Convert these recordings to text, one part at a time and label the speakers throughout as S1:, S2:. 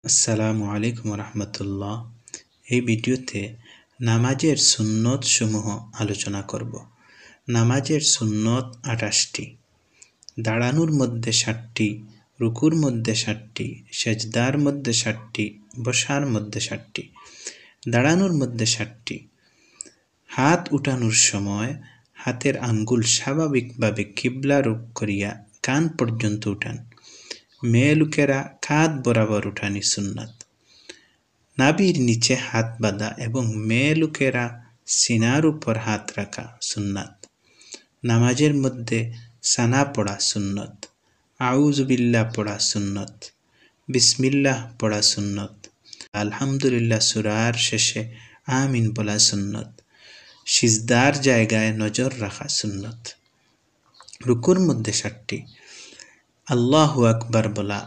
S1: আসসালামু আলাইকুম রহমতুল্লাহ। এই ভিডিওতে নামাজের সুন্নত সমূহ আলোচনা করব। নামাজের সুন্নত 28টি, দাঁড়ানোর মধ্যে 60টি, রুকুর মধ্যে 60টি, সেজদার মধ্যে 60টি, বসার মধ্যে 60টি। দাঁড়ানোর মধ্যে 60টি। হাত উঠানোর সময় হাতের আঙ্গুল স্বাভাবিকভাবে কিবলা রূপ করিয়া কান পর্যন্ত উঠান। মেয়ে লোকেরা কাঁধ বরাবর উঠানি সুন্নাত। নাভির নিচে হাত বাঁধা এবং মেয়ে লোকেরা সিনার উপর হাত রাখা সুন্নাত। নামাজের মধ্যে সানা পড়া সুন্নত, আউযু বিল্লাহ পড়া সুন্নত, বিসমিল্লাহ পড়া সুন্নত, আলহামদুলিল্লাহ সূরার শেষে আমিন বলা সুন্নত। সিজদার জায়গায় নজর রাখা সুন্নত। রুকুর মধ্যে 60টি, আল্লাহু আকবার বলা,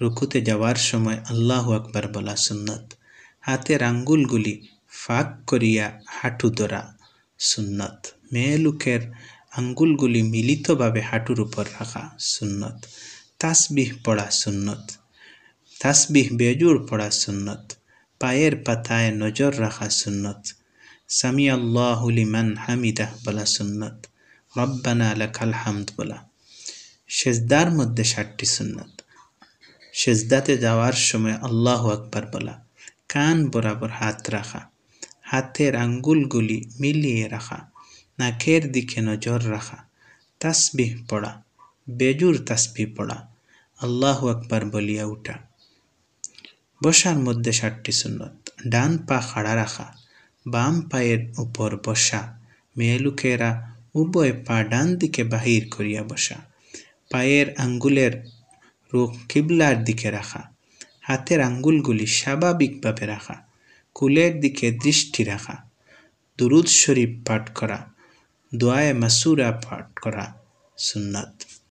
S1: রুকুতে যাওয়ার সময় আল্লাহু আকবার বলা সুন্নত। হাতের আঙ্গুলগুলি ফাঁক করিয়া হাঁটু ধরা সুন্নত। মেয়ে লোকের আঙ্গুলগুলি মিলিতভাবে হাঁটুর উপর রাখা সুন্নত। তাসবিহ পড়া সুন্নত, তাসবিহ বেজোড় পড়া সুন্নত। পায়ের পাতায় নজর রাখা সুন্নত। সামি আল্লাহু লিমান হামিদাহ বলা সুন্নত। রব্বানা লাকাল হামদ বলা। সেজদার মধ্যে 60টি সুন্নত। সেজদাতে যাওয়ার সময় আল্লাহু আকবার বলা, কান বরাবর হাত রাখা, হাতের আঙ্গুলগুলি মিলিয়ে রাখা, নাকের দিকে নজর রাখা, তাসবিহ পড়া, বেজুর তাসবিহ পড়া, আল্লাহু আকবার বলিয়া উঠা। বসার মধ্যে 60টি সুন্নত। ডান পা খাড়া রাখা, বাম পায়ের উপর বসা, মেয়ে লোকেরা উভয় পা ডান দিকে বাহির করিয়া বসা, পায়ের আঙ্গুলের রুখ কিবলার দিকে রাখা, হাতের আঙ্গুলগুলি স্বাভাবিকভাবে রাখা, কুলের দিকে দৃষ্টি রাখা, দুরূদ শরীফ পাঠ করা, দোয়ায়ে মাসুরা পাঠ করা সুন্নাত।